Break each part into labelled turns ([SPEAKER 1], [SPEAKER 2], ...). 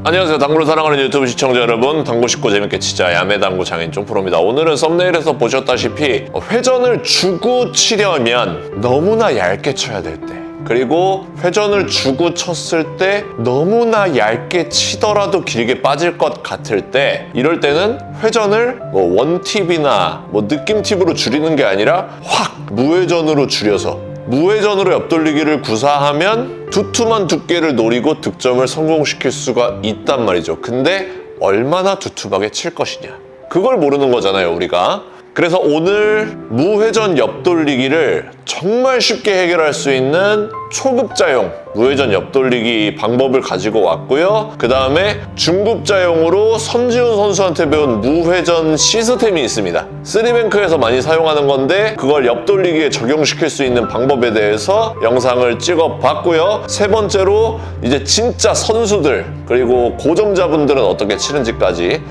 [SPEAKER 1] 안녕하세요. 당구를 사랑하는 유튜브 시청자 여러분, 당구 쉽고 재밌게 치자 야매당구 장인 쫑프로입니다. 오늘은 썸네일에서 보셨다시피 회전을 주고 치려면 너무나 얇게 쳐야 될 때, 그리고 회전을 주고 쳤을 때 너무나 얇게 치더라도 길게 빠질 것 같을 때, 이럴 때는 회전을 원팁이나 느낌 팁으로 줄이는 게 아니라 확 무회전으로 줄여서 무회전으로 옆돌리기를 구사하면 두툼한 두께를 노리고 득점을 성공시킬 수가 있단 말이죠. 근데 얼마나 두툼하게 칠 것이냐, 그걸 모르는 거잖아요, 우리가. 그래서 오늘 무회전 옆돌리기를 정말 쉽게 해결할 수 있는 초급자용 무회전 옆돌리기 방법을 가지고 왔고요. 그 다음에 중급자용으로 선지훈 선수한테 배운 무회전 시스템이 있습니다. 쓰리뱅크에서 많이 사용하는 건데 그걸 옆돌리기에 적용시킬 수 있는 방법에 대해서 영상을 찍어봤고요. 세 번째로 이제 진짜 선수들 그리고 고점자분들은 어떻게 치는지까지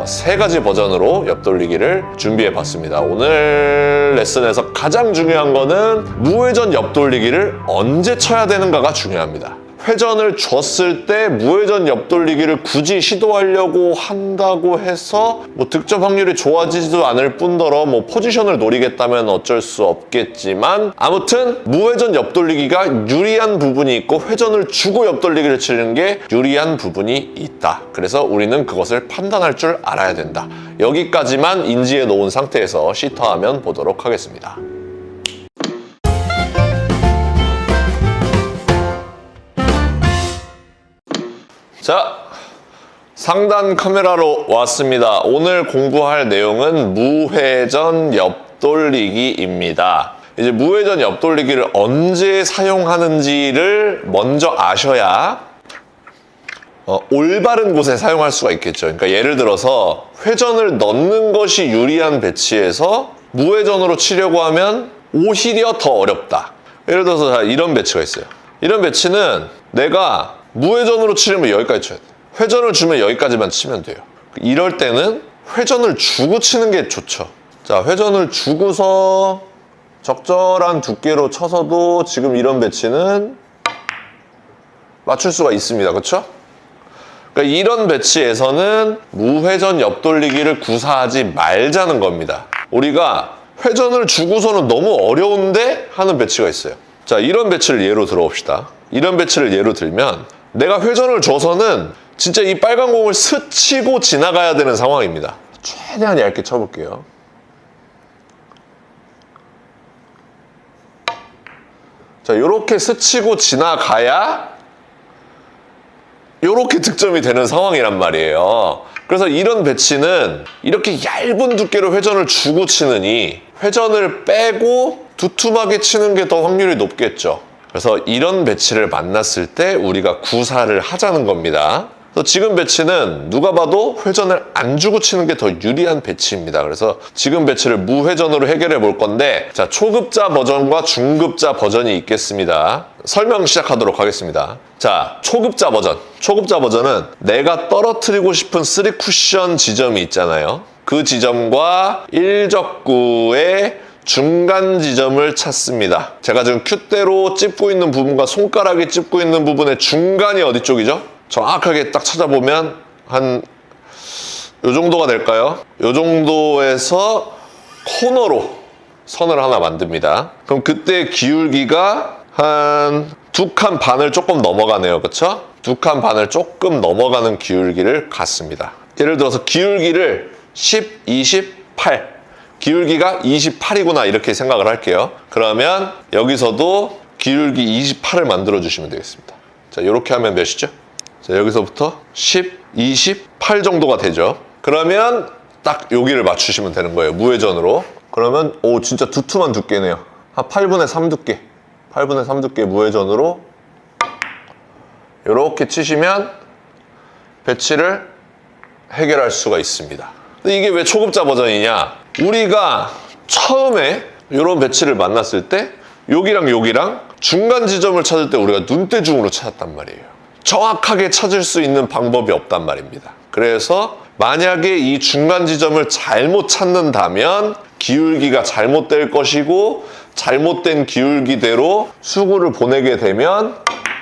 [SPEAKER 1] 세 가지 버전으로 옆돌리기를 준비해봤습니다. 오늘 레슨에서 가장 중요한 거는 무회전 옆돌리기를 언제 쳐야 되는가가 중요합니다. 회전을 줬을 때 무회전 옆돌리기를 굳이 시도하려고 한다고 해서 득점 확률이 좋아지지도 않을 뿐더러 포지션을 노리겠다면 어쩔 수 없겠지만, 아무튼 무회전 옆돌리기가 유리한 부분이 있고 회전을 주고 옆돌리기를 치는 게 유리한 부분이 있다. 그래서 우리는 그것을 판단할 줄 알아야 된다. 여기까지만 인지해 놓은 상태에서 시터하면 보도록 하겠습니다. 자, 상단 카메라로 왔습니다. 오늘 공부할 내용은 무회전 옆돌리기입니다. 이제 무회전 옆돌리기를 언제 사용하는지를 먼저 아셔야 올바른 곳에 사용할 수가 있겠죠. 그러니까 예를 들어서 회전을 넣는 것이 유리한 배치에서 무회전으로 치려고 하면 오히려 더 어렵다. 예를 들어서 이런 배치가 있어요. 이런 배치는 내가 무회전으로 치려면 여기까지 쳐야 돼요. 회전을 주면 여기까지만 치면 돼요. 이럴 때는 회전을 주고 치는 게 좋죠. 자, 회전을 주고서 적절한 두께로 쳐서도 지금 이런 배치는 맞출 수가 있습니다. 그렇죠? 그러니까 이런 배치에서는 무회전 옆돌리기를 구사하지 말자는 겁니다. 우리가 회전을 주고서는 너무 어려운데 하는 배치가 있어요. 자, 이런 배치를 예로 들어봅시다. 이런 배치를 예로 들면 내가 회전을 줘서는 진짜 이 빨간 공을 스치고 지나가야 되는 상황입니다. 최대한 얇게 쳐볼게요. 자, 이렇게 스치고 지나가야 이렇게 득점이 되는 상황이란 말이에요. 그래서 이런 배치는 이렇게 얇은 두께로 회전을 주고 치느니 회전을 빼고 두툼하게 치는 게 더 확률이 높겠죠. 그래서 이런 배치를 만났을 때 우리가 구사를 하자는 겁니다. 그래서 지금 배치는 누가 봐도 회전을 안 주고 치는 게 더 유리한 배치입니다. 그래서 지금 배치를 무회전으로 해결해 볼 건데, 자, 초급자 버전과 중급자 버전이 있겠습니다. 설명 시작하도록 하겠습니다. 자, 초급자 버전. 초급자 버전은 내가 떨어뜨리고 싶은 3쿠션 지점이 있잖아요. 그 지점과 일적구의 중간 지점을 찾습니다. 제가 지금 큐대로 찝고 있는 부분과 손가락이 찝고 있는 부분의 중간이 어디 쪽이죠? 정확하게 딱 찾아보면 한 요 정도가 될까요? 요 정도에서 코너로 선을 하나 만듭니다. 그럼 그때 기울기가 한 2칸 반을 조금 넘어가네요. 그쵸? 2칸 반을 조금 넘어가는 기울기를 갖습니다. 예를 들어서 기울기를 10, 20, 8 기울기가 28이구나 이렇게 생각을 할게요. 그러면 여기서도 기울기 28을 만들어 주시면 되겠습니다. 자, 이렇게 하면 몇이죠? 자, 여기서부터 10, 28 정도가 되죠. 그러면 딱 여기를 맞추시면 되는 거예요. 무회전으로. 그러면 진짜 두툼한 두께네요. 한 8분의 3 두께. 8분의 3 두께 무회전으로 이렇게 치시면 배치를 해결할 수가 있습니다. 근데 이게 왜 초급자 버전이냐? 우리가 처음에 이런 배치를 만났을 때 여기랑 중간 지점을 찾을 때 우리가 눈대중으로 찾았단 말이에요. 정확하게 찾을 수 있는 방법이 없단 말입니다. 그래서 만약에 이 중간 지점을 잘못 찾는다면 기울기가 잘못될 것이고, 잘못된 기울기대로 수구를 보내게 되면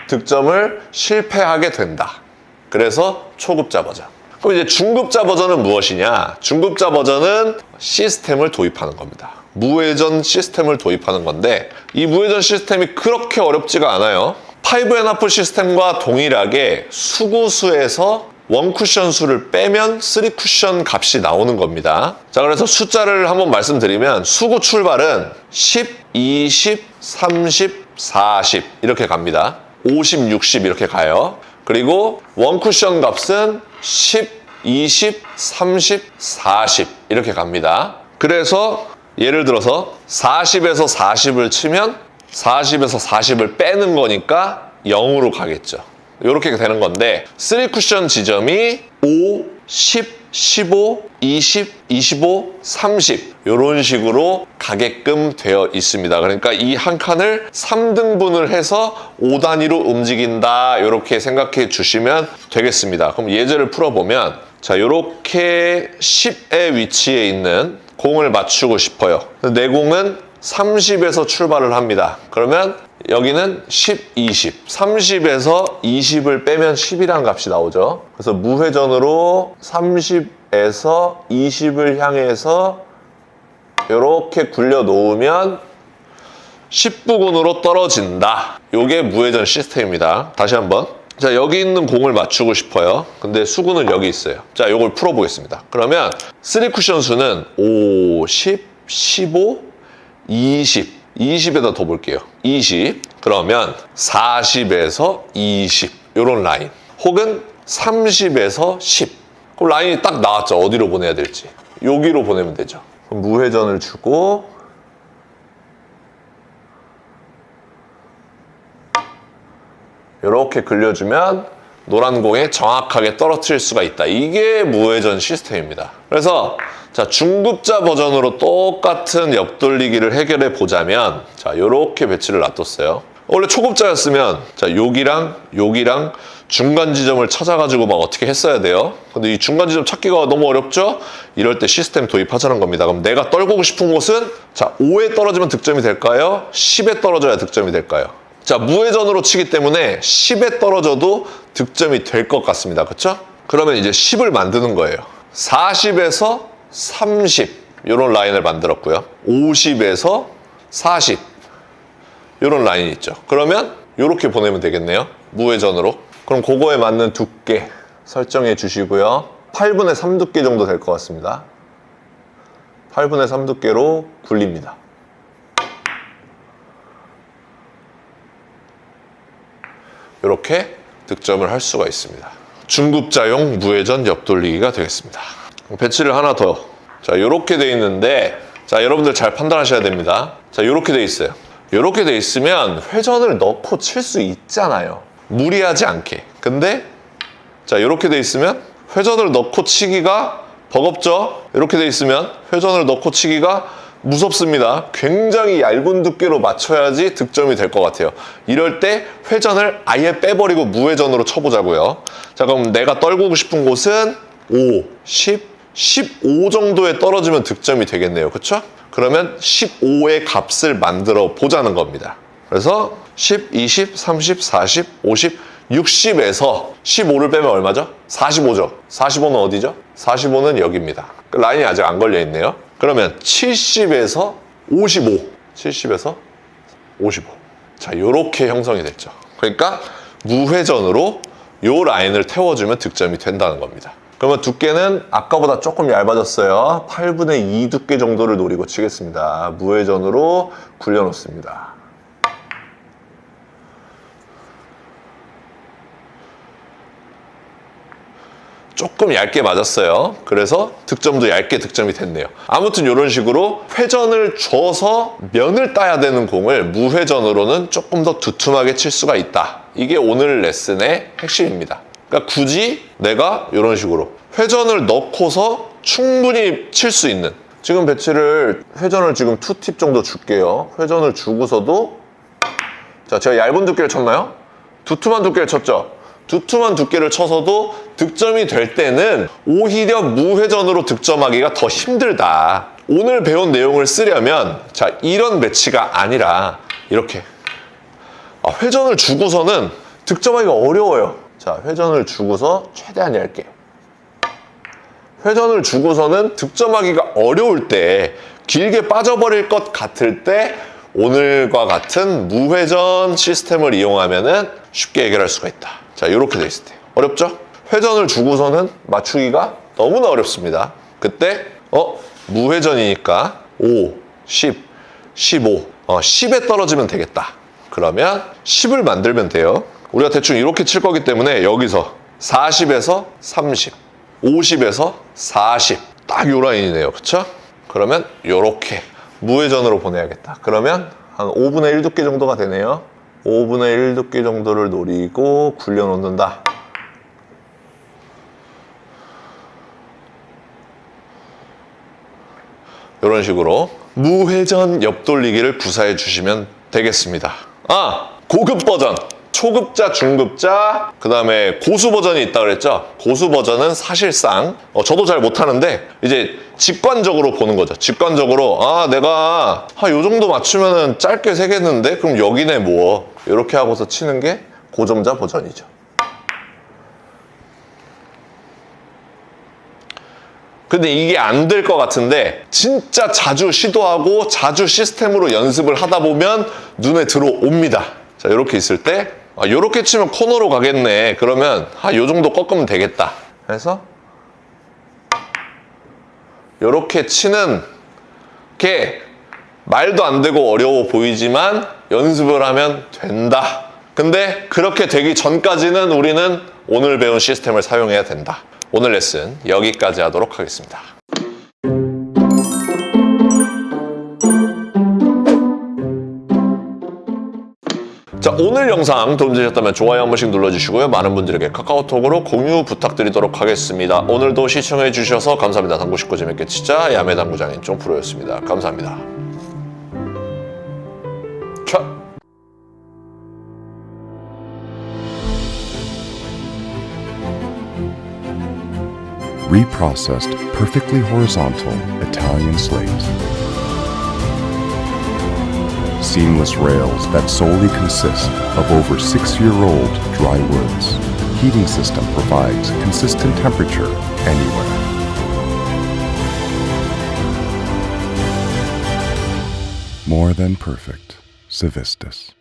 [SPEAKER 1] 득점을 실패하게 된다. 그래서 초급자 버전. 그럼 이제 중급자 버전은 무엇이냐? 중급자 버전은 시스템을 도입하는 겁니다. 무회전 시스템을 도입하는 건데 이 무회전 시스템이 그렇게 어렵지가 않아요. 5&1 시스템과 동일하게 수구수에서 1쿠션 수를 빼면 3쿠션 값이 나오는 겁니다. 자, 그래서 숫자를 한번 말씀드리면 수구 출발은 10, 20, 30, 40 이렇게 갑니다. 50, 60 이렇게 가요. 그리고 1쿠션 값은 10, 20, 30, 40 이렇게 갑니다. 그래서 예를 들어서 40에서 40을 치면 40에서 40을 빼는 거니까 0으로 가겠죠. 이렇게 되는 건데 3쿠션 지점이 5, 10, 15, 20, 25, 30 이런 식으로 가게끔 되어 있습니다. 그러니까 이 한 칸을 3등분을 해서 5단위로 움직인다 이렇게 생각해 주시면 되겠습니다. 그럼 예제를 풀어보면 자, 이렇게 10의 위치에 있는 공을 맞추고 싶어요. 내 공은 30에서 출발을 합니다. 그러면 여기는 10, 20. 30에서 20을 빼면 10이라는 값이 나오죠. 그래서 무회전으로 30에서 20을 향해서 이렇게 굴려 놓으면 10부근으로 떨어진다. 이게 무회전 시스템입니다. 다시 한번. 자, 여기 있는 공을 맞추고 싶어요. 근데 수구는 여기 있어요. 자, 이걸 풀어보겠습니다. 그러면 3쿠션 수는 5, 10, 15, 20. 20에다 더 볼게요. 20. 그러면 40에서 20. 이런 라인. 혹은 30에서 10. 그럼 라인이 딱 나왔죠. 어디로 보내야 될지. 여기로 보내면 되죠. 그럼 무회전을 주고 이렇게 굴려주면 노란 공에 정확하게 떨어뜨릴 수가 있다. 이게 무회전 시스템입니다. 그래서 자, 중급자 버전으로 똑같은 옆돌리기를 해결해 보자면 자, 요렇게 배치를 놔뒀어요. 원래 초급자였으면 자, 여기랑 중간 지점을 찾아가지고 막 어떻게 했어야 돼요. 근데 이 중간 지점 찾기가 너무 어렵죠? 이럴 때 시스템 도입하자는 겁니다. 그럼 내가 떨구고 싶은 곳은 자, 5에 떨어지면 득점이 될까요? 10에 떨어져야 득점이 될까요? 자, 무회전으로 치기 때문에 10에 떨어져도 득점이 될 것 같습니다. 그렇죠? 그러면 이제 10을 만드는 거예요. 40에서 30 이런 라인을 만들었고요. 50에서 40 이런 라인이 있죠. 그러면 이렇게 보내면 되겠네요. 무회전으로. 그럼 그거에 맞는 두께 설정해 주시고요. 8분의 3 두께 정도 될 것 같습니다. 8분의 3 두께로 굴립니다. 이렇게 득점을 할 수가 있습니다. 중급자용 무회전 옆돌리기가 되겠습니다. 배치를 하나 더. 자, 이렇게 돼 있는데 자, 여러분들 잘 판단하셔야 됩니다. 자, 이렇게 돼 있어요. 이렇게 돼 있으면 회전을 넣고 칠 수 있잖아요. 무리하지 않게. 근데 자, 이렇게 돼 있으면 회전을 넣고 치기가 버겁죠? 이렇게 돼 있으면 회전을 넣고 치기가 무섭습니다. 굉장히 얇은 두께로 맞춰야지 득점이 될 것 같아요. 이럴 때 회전을 아예 빼버리고 무회전으로 쳐보자고요. 자, 그럼 내가 떨구고 싶은 곳은 5, 10, 15 정도에 떨어지면 득점이 되겠네요. 그렇죠? 그러면 15의 값을 만들어 보자는 겁니다. 그래서 10, 20, 30, 40, 50, 60에서 15를 빼면 얼마죠? 45죠. 45는 어디죠? 45는 여기입니다. 라인이 아직 안 걸려 있네요. 그러면 70에서 55. 70에서 55. 자, 요렇게 형성이 됐죠. 그러니까 무회전으로 요 라인을 태워주면 득점이 된다는 겁니다. 그러면 두께는 아까보다 조금 얇아졌어요. 8분의 2 두께 정도를 노리고 치겠습니다. 무회전으로 굴려놓습니다. 조금 얇게 맞았어요. 그래서 득점도 얇게 득점이 됐네요. 아무튼 이런 식으로 회전을 줘서 면을 따야 되는 공을 무회전으로는 조금 더 두툼하게 칠 수가 있다. 이게 오늘 레슨의 핵심입니다. 그러니까 굳이 내가 이런 식으로 회전을 넣고서 충분히 칠 수 있는, 지금 배치를 회전을 지금 2팁 정도 줄게요. 회전을 주고서도 자, 제가 얇은 두께를 쳤나요? 두툼한 두께를 쳤죠. 두툼한 두께를 쳐서도 득점이 될 때는 오히려 무회전으로 득점하기가 더 힘들다. 오늘 배운 내용을 쓰려면 자, 이런 배치가 아니라 이렇게 회전을 주고서는 득점하기가 어려워요. 자, 자, 회전을 주고서 최대한 얇게. 회전을 주고서는 득점하기가 어려울 때, 길게 빠져버릴 것 같을 때 오늘과 같은 무회전 시스템을 이용하면은 쉽게 해결할 수가 있다. 자, 이렇게 돼 있을 때. 어렵죠? 회전을 주고서는 맞추기가 너무나 어렵습니다. 그때 무회전이니까 5, 10, 15, 10에 떨어지면 되겠다. 그러면 10을 만들면 돼요. 우리가 대충 이렇게 칠 거기 때문에 여기서 40에서 30, 50에서 40, 딱 요 라인이네요. 그쵸? 그러면 요렇게 무회전으로 보내야겠다. 그러면 한 5분의 1 두께 정도가 되네요. 5분의 1 두께 정도를 노리고 굴려놓는다. 이런 식으로 무회전 옆돌리기를 구사해 주시면 되겠습니다. 고급 버전, 초급자, 중급자, 그 다음에 고수 버전이 있다고 그랬죠? 고수 버전은 사실상 저도 잘 못하는데 이제 직관적으로 보는 거죠. 직관적으로 내가 요 정도 맞추면 짧게 세겠는데 그럼 여기네 뭐 이렇게 하고서 치는 게 고점자 버전이죠. 근데 이게 안 될 것 같은데 진짜 자주 시도하고 자주 시스템으로 연습을 하다 보면 눈에 들어옵니다. 자, 이렇게 있을 때 이렇게 치면 코너로 가겠네. 그러면 요 정도 꺾으면 되겠다. 그래서 이렇게 치는 게 말도 안 되고 어려워 보이지만 연습을 하면 된다. 근데 그렇게 되기 전까지는 우리는 오늘 배운 시스템을 사용해야 된다. 오늘 레슨 여기까지 하도록 하겠습니다. 자, 오늘 영상 도움되셨다면 좋아요 한 번씩 눌러주시고요. 많은 분들에게 카카오톡으로 공유 부탁드리도록 하겠습니다. 오늘도 시청해주셔서 감사합니다. 당구 쉽고 재밌게 치자 야매당구장인 쫑프로였습니다. 감사합니다. 차!
[SPEAKER 2] Reprocessed, perfectly horizontal Italian slate. Seamless rails that solely consist of over 6-year-old dry woods. Heating system provides consistent temperature anywhere. More than perfect. Civistus.